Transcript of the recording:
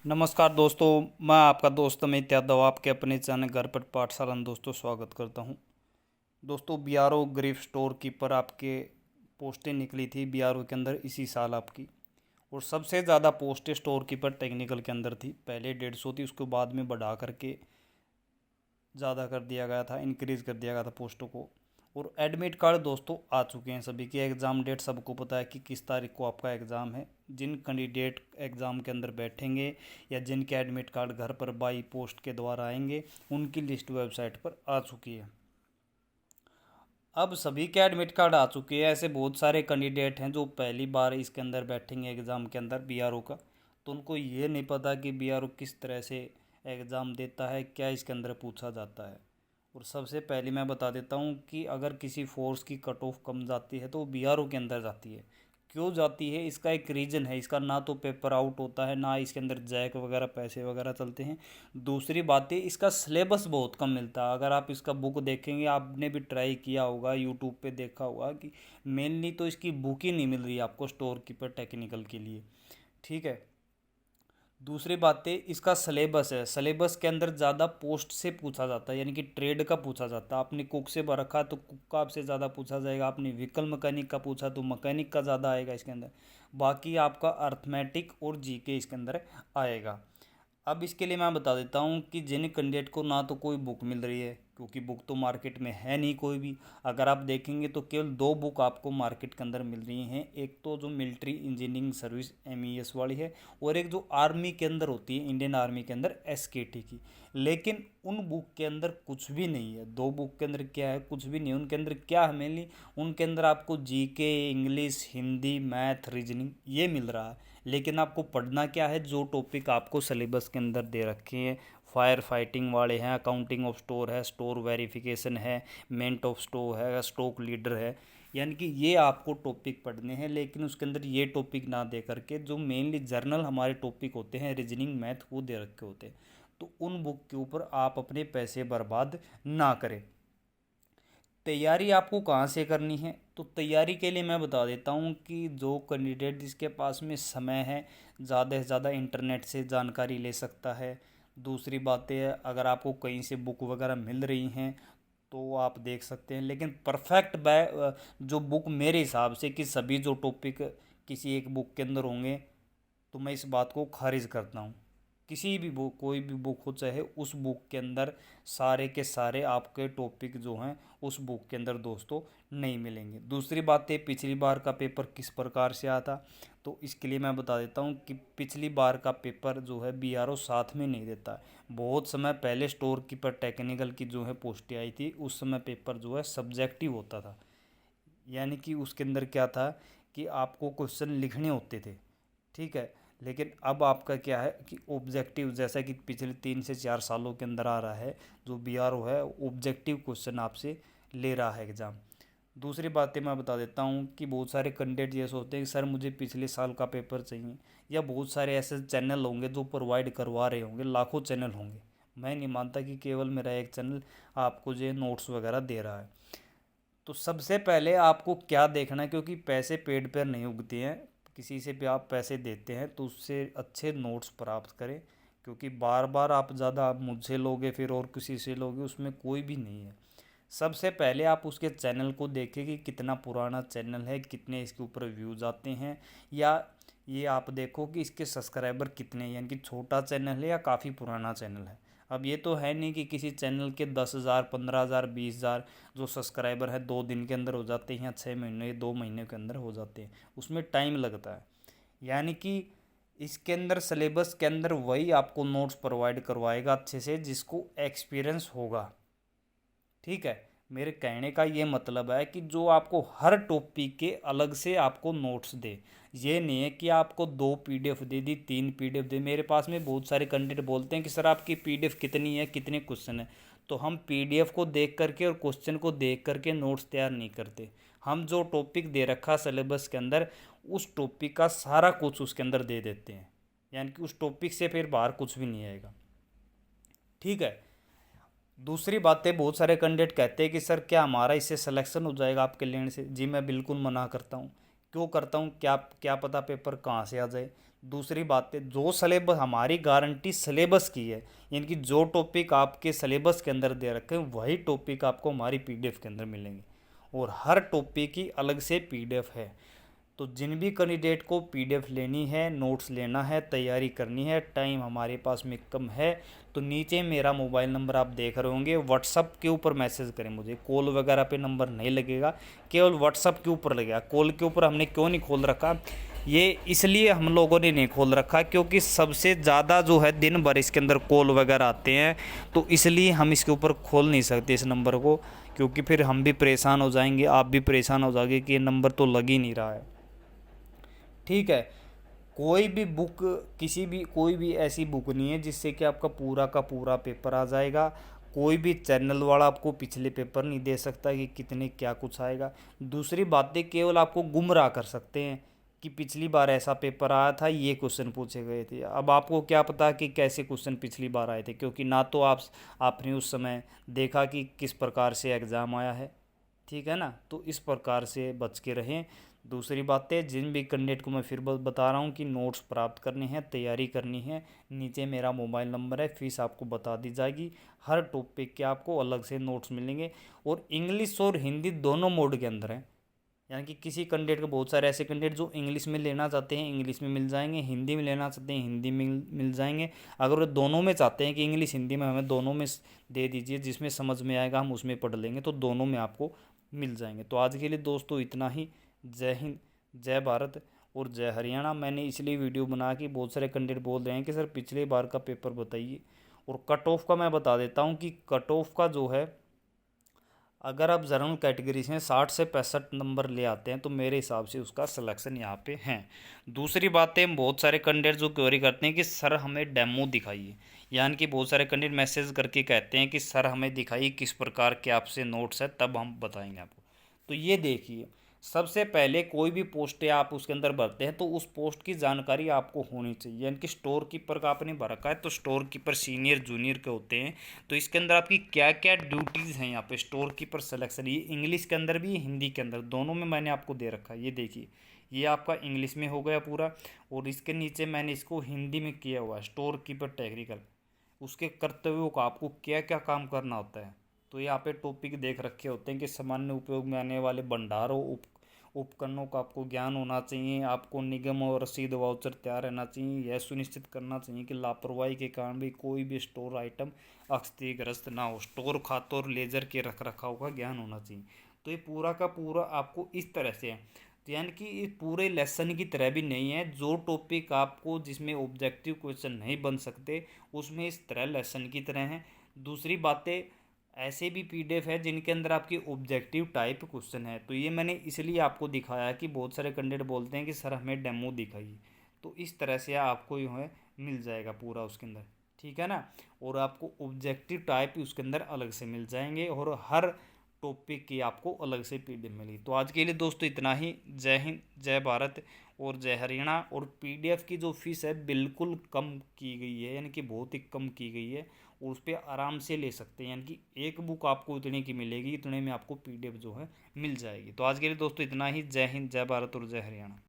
नमस्कार दोस्तों, मैं आपका दोस्त अमित यादव आपके अपने चैनल घर पर पाठशाला में दोस्तों स्वागत करता हूं। दोस्तों बीआरओ ग्रीफ स्टोर कीपर आपके पोस्टें निकली थी बीआरओ के अंदर इसी साल आपकी। और सबसे ज़्यादा पोस्टें स्टोर कीपर टेक्निकल के अंदर थी। पहले 150 थी, उसके बाद में बढ़ा करके ज़्यादा कर दिया गया था, इंक्रीज़ कर दिया गया था पोस्टों को। और एडमिट कार्ड दोस्तों आ चुके हैं सभी की। एग्ज़ाम डेट सबको पता है कि किस तारीख को आपका एग्ज़ाम है। जिन कैंडिडेट एग्ज़ाम के अंदर बैठेंगे या जिनके एडमिट कार्ड घर पर बाई पोस्ट के द्वारा आएंगे, उनकी लिस्ट वेबसाइट पर आ चुकी है। अब सभी के एडमिट कार्ड आ चुके हैं। ऐसे बहुत सारे कैंडिडेट हैं जो पहली बार इसके अंदर बैठेंगे एग्ज़ाम के अंदर बीआरओ का, तो उनको ये नहीं पता कि बीआरओ किस तरह से एग्ज़ाम देता है, क्या इसके अंदर पूछा जाता है। और सबसे पहले मैं बता देता हूँ कि अगर किसी फोर्स की कट ऑफ कम जाती है तो वो बीआरओ के अंदर जाती है। क्यों जाती है, इसका एक रीज़न है। इसका ना तो पेपर आउट होता है, ना इसके अंदर जैक वगैरह पैसे वगैरह चलते हैं। दूसरी बात है, इसका सिलेबस बहुत कम मिलता है। अगर आप इसका बुक देखेंगे, आपने भी ट्राई किया होगा, यूट्यूब पे देखा होगा कि मेनली तो इसकी बुक ही नहीं मिल रही है आपको स्टोर कीपर टेक्निकल के लिए। ठीक है। दूसरी बात है, इसका सिलेबस है। सिलेबस के अंदर ज़्यादा पोस्ट से पूछा जाता है, यानी कि ट्रेड का पूछा जाता है। आपने कुक से रखा तो कुक का आपसे ज़्यादा पूछा जाएगा। आपने व्हीकल मैकेनिक का पूछा तो मैकेनिक का ज़्यादा आएगा इसके अंदर। बाकी आपका अर्थमेटिक और जीके इसके अंदर आएगा। अब इसके लिए मैं बता देता हूँ कि जिन कैंडिडेट को ना तो कोई बुक मिल रही है, क्योंकि बुक तो मार्केट में है नहीं कोई भी। अगर आप देखेंगे तो केवल दो बुक आपको मार्केट के अंदर मिल रही हैं। एक तो जो मिलिट्री इंजीनियरिंग सर्विस MES वाली है, और एक जो आर्मी के अंदर होती है, इंडियन आर्मी के अंदर SKT की। लेकिन उन बुक के अंदर कुछ भी नहीं है। दो बुक के अंदर क्या है, कुछ भी नहीं। उनके अंदर क्या है मेनली, उनके अंदर आपको GK, English, Hindi, math, reasoning ये मिल रहा है। लेकिन आपको पढ़ना क्या है, जो टॉपिक आपको सिलेबस के अंदर दे रखे हैं। फायर फाइटिंग वाले हैं, अकाउंटिंग ऑफ स्टोर है, स्टोर वेरिफिकेशन है, मेंट ऑफ स्टोर है, स्टॉक लीडर है। यानी कि ये आपको टॉपिक पढ़ने हैं। लेकिन उसके अंदर ये टॉपिक ना दे करके जो मेनली जर्नल हमारे टॉपिक होते हैं, रीजनिंग, मैथ, वो दे रखे होते हैं। तो उन बुक के ऊपर आप अपने पैसे बर्बाद ना करें। तैयारी आपको कहाँ से करनी है, तो तैयारी के लिए मैं बता देता हूँ कि जो कैंडिडेट जिसके पास में समय है, ज़्यादा से ज़्यादा इंटरनेट से जानकारी ले सकता है। दूसरी बात है, अगर आपको कहीं से बुक वगैरह मिल रही हैं तो आप देख सकते हैं। लेकिन परफेक्ट जो बुक मेरे हिसाब से कि सभी जो टॉपिक किसी एक बुक के अंदर होंगे, तो मैं इस बात को खारिज करता हूँ। किसी भी बुक, कोई भी बुक हो, चाहे उस बुक के अंदर सारे के सारे आपके टॉपिक जो हैं उस बुक के अंदर दोस्तों नहीं मिलेंगे। दूसरी बात है, पिछली बार का पेपर किस प्रकार से आया था, तो इसके लिए मैं बता देता हूँ कि पिछली बार का पेपर जो है बीआरओ साथ में नहीं देता है। बहुत समय पहले स्टोर कीपर टेक्निकल की जो है पोस्टें आई थी, उस समय पेपर जो है सब्जेक्टिव होता था। यानी कि उसके अंदर क्या था कि आपको क्वेश्चन लिखने होते थे। ठीक है। लेकिन अब आपका क्या है कि ऑब्जेक्टिव, जैसा कि पिछले 3 से 4 सालों के अंदर आ रहा है, जो बीआरओ है ऑब्जेक्टिव क्वेश्चन आपसे ले रहा है एग्ज़ाम। दूसरी बातें मैं बता देता हूँ कि बहुत सारे कैंडिडेट ये सोचते हैं कि सर मुझे पिछले साल का पेपर चाहिए, या बहुत सारे ऐसे चैनल होंगे जो प्रोवाइड करवा रहे होंगे, लाखों चैनल होंगे। मैं नहीं मानता कि केवल मेरा एक चैनल आपको जो नोट्स वगैरह दे रहा है। तो सबसे पहले आपको क्या देखना है, क्योंकि पैसे पेड़ पर नहीं उगते हैं। किसी से भी आप पैसे देते हैं तो उससे अच्छे नोट्स प्राप्त करें, क्योंकि बार बार आप ज़्यादा आप मुझसे लोगे फिर और किसी से लोगे, उसमें कोई भी नहीं है। सबसे पहले आप उसके चैनल को देखें कि कितना पुराना चैनल है, कितने इसके ऊपर व्यूज़ आते हैं। या ये आप देखो कि इसके सब्सक्राइबर कितने हैं, यानी कि छोटा चैनल है या काफ़ी पुराना चैनल है। अब ये तो है नहीं कि किसी चैनल के 10,000, 15,000, 20,000 जो सब्सक्राइबर है 2 दिन के अंदर हो जाते हैं, या 6 महीने, 2 महीने के अंदर हो जाते हैं। उसमें टाइम लगता है। यानी कि इसके अंदर सिलेबस के अंदर वही आपको नोट्स प्रोवाइड करवाएगा अच्छे से जिसको एक्सपीरियंस होगा। ठीक है। मेरे कहने का ये मतलब है कि जो आपको हर टॉपिक के अलग से आपको नोट्स दे। ये नहीं है कि आपको 2 PDF दे दी, 3 PDF दे। मेरे पास में बहुत सारे कैंडिडेट बोलते हैं कि सर आपकी PDF कितनी है, कितने क्वेश्चन है। तो हम PDF को देख करके और क्वेश्चन को देख करके नोट्स तैयार नहीं करते। हम जो टॉपिक दे रखा सिलेबस के अंदर, उस टॉपिक का सारा कुछ उसके अंदर दे देते हैं। यानी कि उस टॉपिक से फिर बाहर कुछ भी नहीं आएगा। ठीक है। दूसरी बातें, बहुत सारे कैंडिडेट कहते हैं कि सर क्या हमारा इससे सिलेक्शन हो जाएगा आपके लेने से। जी मैं बिल्कुल मना करता हूँ। क्यों करता हूँ, क्या क्या पता पेपर कहाँ से आ जाए। दूसरी बात है, जो सिलेबस हमारी गारंटी सिलेबस की है, यानी कि जो टॉपिक आपके सिलेबस के अंदर दे रखे हैं वही टॉपिक आपको हमारी पीडीएफ के अंदर मिलेंगे, और हर टॉपिक की अलग से पीडीएफ है। तो जिन भी कैंडिडेट को पीडीएफ लेनी है, नोट्स लेना है, तैयारी करनी है, टाइम हमारे पास में कम है, तो नीचे मेरा मोबाइल नंबर आप देख रहे होंगे, व्हाट्सअप के ऊपर मैसेज करें मुझे। कॉल वगैरह पे नंबर नहीं लगेगा, केवल व्हाट्सअप के ऊपर लगेगा। कॉल के ऊपर हमने क्यों नहीं खोल रखा, ये इसलिए हम लोगों ने नहीं खोल रखा क्योंकि सबसे ज़्यादा जो है दिन भर इसके अंदर कॉल वगैरह आते हैं, तो इसलिए हम इसके ऊपर खोल नहीं सकते इस नंबर को, क्योंकि फिर हम भी परेशान हो जाएंगे, आप भी परेशान हो जाओगे कि ये नंबर तो लग ही नहीं रहा है। ठीक है, कोई भी बुक, कोई भी ऐसी बुक नहीं है जिससे कि आपका पूरा का पूरा पेपर आ जाएगा। कोई भी चैनल वाला आपको पिछले पेपर नहीं दे सकता कि कितने क्या कुछ आएगा। दूसरी बातें केवल आपको गुमराह कर सकते हैं कि पिछली बार ऐसा पेपर आया था, ये क्वेश्चन पूछे गए थे। अब आपको क्या पता कि कैसे क्वेश्चन पिछली बार आए थे, क्योंकि ना तो आपने उस समय देखा कि किस प्रकार से एग्ज़ाम आया है। ठीक है ना, तो इस प्रकार से बच के रहें। दूसरी बात है, जिन भी कैंडिडेट को मैं फिर बता रहा हूँ कि नोट्स प्राप्त करने हैं, तैयारी करनी है, नीचे मेरा मोबाइल नंबर है, फीस आपको बता दी जाएगी। हर टॉपिक के आपको अलग से नोट्स मिलेंगे, और इंग्लिश और हिंदी दोनों मोड के अंदर हैं। यानी कि किसी कैंडिडेट को, बहुत सारे ऐसे कैंडिडेट जो इंग्लिश में लेना चाहते हैं इंग्लिश में मिल जाएंगे, हिंदी में लेना चाहते हैं हिंदी में मिल जाएंगे। अगर वो दोनों में चाहते हैं कि इंग्लिश हिंदी में हमें दोनों में दे दीजिए, जिसमें समझ में आएगा हम उसमें पढ़ लेंगे, तो दोनों में आपको मिल जाएंगे। तो आज के लिए दोस्तों इतना ही। जय हिंद, जय भारत और जय हरियाणा। मैंने इसलिए वीडियो बना कि बहुत सारे कैंडिडेट बोल रहे हैं कि सर पिछले बार का पेपर बताइए, और कट ऑफ का मैं बता देता हूँ कि कट ऑफ का जो है, अगर आप जनरल कैटेगरी से 60 से 65 नंबर ले आते हैं तो मेरे हिसाब से उसका सिलेक्शन यहाँ पे है। दूसरी बात है, बहुत सारे कैंडिडेट जो क्वेरी करते हैं कि सर हमें डेमो दिखाइए, यानी कि बहुत सारे कैंडिडेट मैसेज करके कहते हैं कि सर हमें दिखाइए किस प्रकार के आपसे नोट्स है, तब हम बताएंगे आपको। तो ये देखिए, सबसे पहले कोई भी पोस्ट आप उसके अंदर भरते हैं तो उस पोस्ट की जानकारी आपको होनी चाहिए। यानी कि स्टोर कीपर का आपने भर रखा है तो स्टोर कीपर सीनियर जूनियर के होते हैं, तो इसके अंदर आपकी क्या क्या ड्यूटीज़ हैं। यहाँ पे स्टोर कीपर सिलेक्शन, ये इंग्लिश के अंदर भी हिंदी के अंदर दोनों में मैंने आपको दे रखा है। ये देखिए, ये आपका इंग्लिश में हो गया पूरा, और इसके नीचे मैंने इसको हिंदी में किया हुआ है, स्टोर कीपर टेक्निकल। उसके कर्तव्यों का आपको क्या क्या काम करना होता है, तो यहाँ पे टॉपिक देख रखे होते हैं कि सामान्य उपयोग में आने वाले भंडारों उपकरणों का आपको ज्ञान होना चाहिए। आपको निगम और रसीद वाउचर तैयार रहना चाहिए। यह सुनिश्चित करना चाहिए कि लापरवाही के कारण भी कोई भी स्टोर आइटम क्षतिग्रस्त ना हो। स्टोर खातों और लेजर के रख रखाव का ज्ञान होना चाहिए। तो ये पूरा का पूरा आपको इस तरह से है, तो यानी कि ये पूरे लेसन की तरह भी नहीं है। जो टॉपिक आपको जिसमें ऑब्जेक्टिव क्वेश्चन नहीं बन सकते उसमें इस तरह लेसन की तरह है। दूसरी बातें, ऐसे भी पीडीएफ है जिनके अंदर आपकी ऑब्जेक्टिव टाइप क्वेश्चन है, तो ये मैंने इसलिए आपको दिखाया कि बहुत सारे कैंडिडेट बोलते हैं कि सर हमें डेमो दिखाइए, तो इस तरह से आपको जो है मिल जाएगा पूरा उसके अंदर। ठीक है ना, और आपको ऑब्जेक्टिव टाइप उसके अंदर अलग से मिल जाएंगे, और हर टॉपिक की आपको अलग से पीडीएफ मिली। तो आज के लिए दोस्तों इतना ही। जय हिंद, जय भारत और जय हरियाणा। और पीडीएफ की जो फीस है बिल्कुल कम की गई है, यानी कि बहुत ही कम की गई है, और उस पर आराम से ले सकते हैं। यानी कि एक बुक आपको इतने की मिलेगी, इतने में आपको पीडीएफ जो है मिल जाएगी। तो आज के लिए दोस्तों इतना ही। जय हिंद, जय भारत और जय हरियाणा।